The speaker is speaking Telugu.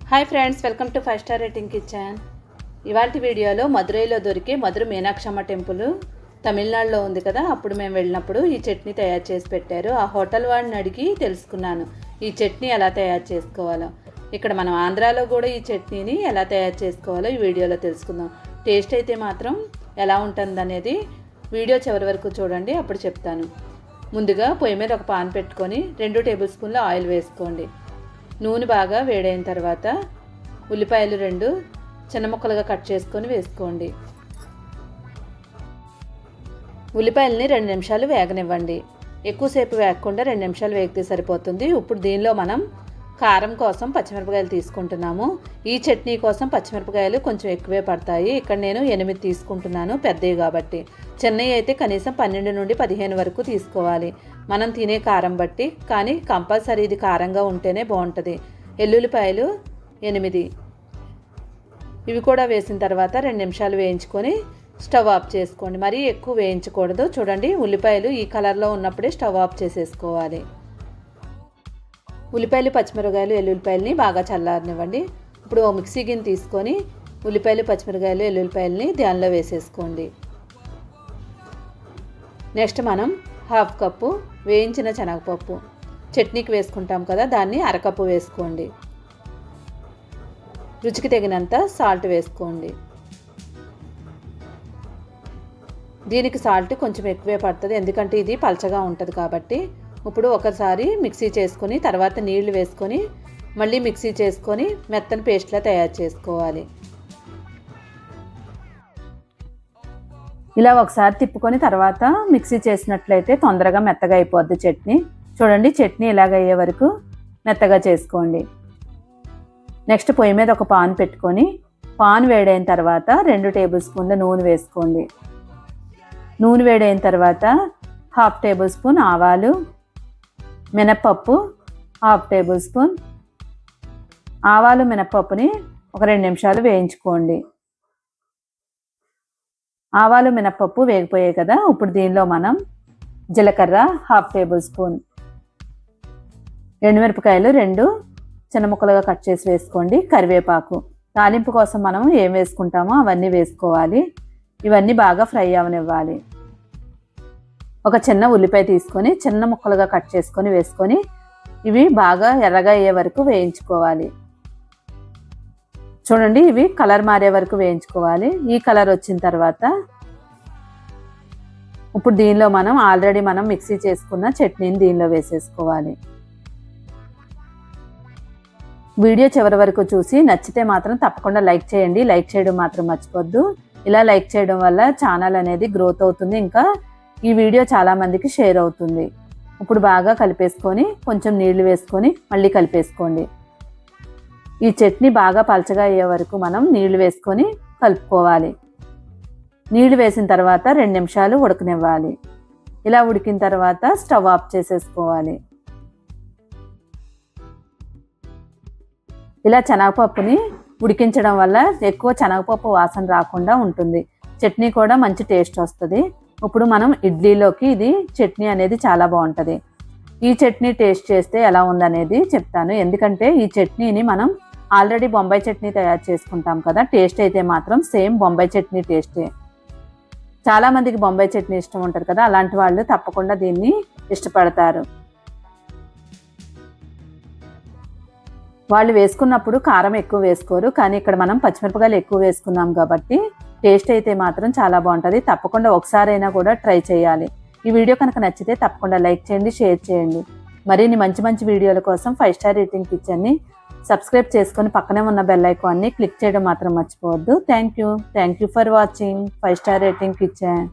Hi friends, welcome to 5 star rating kitchen. ఇవాల్టి వీడియోలో మదురైలో దొరికే మధుర మీనాక్షమ్మ టెంపుల్ తమిళనాడులో ఉంది కదా. అప్పుడు మేము వెళ్ళినప్పుడు ఈ చట్నీ తయారు చేసి పెట్టారు. ఆ హోటల్ వాడిని అడిగి తెలుసుకున్నాను ఈ చట్నీ ఎలా తయారు చేసుకోవాలో. ఇక్కడ మనం ఆంధ్రాలో కూడా ఈ చట్నీని ఎలా తయారు చేసుకోవాలో ఈ వీడియోలో తెలుసుకుందాం. టేస్ట్ అయితే మాత్రం ఎలా ఉంటుందనేది వీడియో చివరి వరకు చూడండి, అప్పుడు చెప్తాను. ముందుగా పొయ్యి మీద ఒక పాన్ పెట్టుకొని 2 టేబుల్ స్పూన్ల ఆయిల్ వేసుకోండి. నూనె బాగా వేడైన తర్వాత ఉల్లిపాయలు 2 చిన్న ముక్కలుగా కట్ చేసుకొని వేసుకోండి. ఉల్లిపాయలని 2 నిమిషాలు వేగనివ్వండి. ఎక్కువసేపు వేగకుండా 2 నిమిషాలు వేగితే సరిపోతుంది. ఇప్పుడు దీనిలో మనం కారం కోసం పచ్చిమిరపకాయలు తీసుకుంటున్నాము. ఈ చట్నీ కోసం పచ్చిమిరపకాయలు కొంచెం ఎక్కువే పడతాయి. ఇక్కడ నేను 8 తీసుకుంటున్నాను, పెద్దవి కాబట్టి. చిన్నవి అయితే కనీసం 12 నుండి 15 వరకు తీసుకోవాలి, మనం తినే కారం బట్టి. కానీ కంపల్సరీ ఇది కారంగా ఉంటేనే బాగుంటుంది. ఎల్లుల్లిపాయలు 8 ఇవి కూడా వేసిన తర్వాత 2 నిమిషాలు వేయించుకొని స్టవ్ ఆఫ్ చేసుకోండి. మరీ ఎక్కువ వేయించకూడదు. చూడండి, ఉల్లిపాయలు ఈ కలర్లో ఉన్నప్పుడే స్టవ్ ఆఫ్ చేసేసుకోవాలి. ఉల్లిపాయలు, పచ్చిమిరపకాయలు, ఎల్లుల్లిపాయలని బాగా చల్లారనివ్వండి. ఇప్పుడు ఓ మిక్సీ గిన్నె తీసుకొని ఉల్లిపాయలు, పచ్చిమిరపకాయలు, ఎల్లుల్లిపాయలని దానిలో వేసేసుకోండి. నెక్స్ట్ మనం 1/2 కప్పు వేయించిన శనగపప్పు చట్నీకి వేసుకుంటాం కదా, దాన్ని 1/2 కప్పు వేసుకోండి. రుచికి తగినంత సాల్ట్ వేసుకోండి. దీనికి సాల్ట్ కొంచెం ఎక్కువే పడుతుంది, ఎందుకంటే ఇది పలచగా ఉంటుంది కాబట్టి. ఇప్పుడు ఒకసారి మిక్సీ చేసుకొని తర్వాత నీళ్లు వేసుకొని మళ్ళీ మిక్సీ చేసుకొని మెత్తని పేస్ట్లా తయారు చేసుకోవాలి. ఇలా ఒకసారి తిప్పుకొని తర్వాత మిక్సీ చేసినట్లయితే తొందరగా మెత్తగా అయిపోద్ది చట్నీ. చూడండి, చట్నీ ఇలాగ అయ్యే వరకు మెత్తగా చేసుకోండి. నెక్స్ట్ పొయ్యి మీద ఒక పాన్ పెట్టుకొని పాన్ వేడైన తర్వాత 2 టేబుల్ స్పూన్ల నూనె వేసుకోండి. నూనె వేడైన తర్వాత 1/2 టేబుల్ స్పూన్ ఆవాలు, మినప్పప్పు 1/2 టేబుల్ స్పూన్. ఆవాలు మినప్పప్పుని ఒక 2 నిమిషాలు వేయించుకోండి. ఆవాలు మినప్పప్పు వేగిపోయాయి కదా. ఇప్పుడు దీనిలో మనం జీలకర్ర 1/2 టేబుల్ స్పూన్, ఎండుమిరపకాయలు 2 చిన్న ముక్కలుగా కట్ చేసి వేసుకోండి. కరివేపాకు తాలింపు కోసం మనం ఏం వేసుకుంటామో అవన్నీ వేసుకోవాలి. ఇవన్నీ బాగా ఫ్రై అవనివ్వాలి. ఒక చిన్న ఉల్లిపాయ తీసుకొని చిన్న ముక్కలుగా కట్ చేసుకొని వేసుకొని ఇవి బాగా ఎర్రగా అయ్యే వరకు వేయించుకోవాలి. చూడండి, ఇవి కలర్ మారే వరకు వేయించుకోవాలి. ఈ కలర్ వచ్చిన తర్వాత ఇప్పుడు దీనిలో మనం ఆల్రెడీ మిక్సీ చేసుకున్న చట్నీని దీనిలో వేసేసుకోవాలి. వీడియో చివరి వరకు చూసి నచ్చితే మాత్రం తప్పకుండా లైక్ చేయండి. లైక్ చేయడం మాత్రం మర్చిపోద్దు. ఇలా లైక్ చేయడం వల్ల ఛానల్ అనేది గ్రోత్ అవుతుంది, ఇంకా ఈ వీడియో చాలామందికి షేర్ అవుతుంది. ఇప్పుడు బాగా కలిపేసుకొని కొంచెం నీళ్లు వేసుకొని మళ్ళీ కలిపేసుకోండి. ఈ చట్నీ బాగా పలచగా అయ్యే వరకు మనం నీళ్లు వేసుకొని కలుపుకోవాలి. నీళ్లు వేసిన తర్వాత 2 నిమిషాలు ఉడకనివ్వాలి. ఇలా ఉడికిన తర్వాత స్టవ్ ఆఫ్ చేసేసుకోవాలి. ఇలా శనగపప్పుని ఉడికించడం వల్ల ఎక్కువ శనగపప్పు వాసన రాకుండా ఉంటుంది. చట్నీ కూడా మంచి టేస్ట్ వస్తుంది. ఇప్పుడు మనం ఇడ్లీలోకి ఇది చట్నీ అనేది చాలా బాగుంటుంది. ఈ చట్నీ టేస్ట్ చేస్తే ఎలా ఉందనేది చెప్తాను, ఎందుకంటే ఈ చట్నీని మనం ఆల్రెడీ బొంబాయి చట్నీ తయారు చేసుకుంటాం కదా. టేస్ట్ అయితే మాత్రం సేమ్ బొంబాయి చట్నీ టేస్టే. చాలామందికి బొంబాయి చట్నీ ఇష్టం ఉంటుంది కదా, అలాంటి వాళ్ళు తప్పకుండా దీన్ని ఇష్టపడతారు. వాళ్ళు వేసుకున్నప్పుడు కారం ఎక్కువ వేసుకోరు, కానీ ఇక్కడ మనం పచ్చిమిరపకాయలు ఎక్కువ వేసుకున్నాం కాబట్టి టేస్ట్ అయితే మాత్రం చాలా బాగుంటుంది. తప్పకుండా ఒకసారైనా కూడా ట్రై చేయాలి. ఈ వీడియో కనుక నచ్చితే తప్పకుండా లైక్ చేయండి, షేర్ చేయండి. మరిన్ని మంచి మంచి వీడియోల కోసం 5 స్టార్ రేటింగ్ కిచెన్ని సబ్స్క్రైబ్ చేసుకొని పక్కనే ఉన్న బెల్ ఐకాన్ని క్లిక్ చేయడం మాత్రం మర్చిపోవద్దు. Thank you for watching 5 star rating kitchen.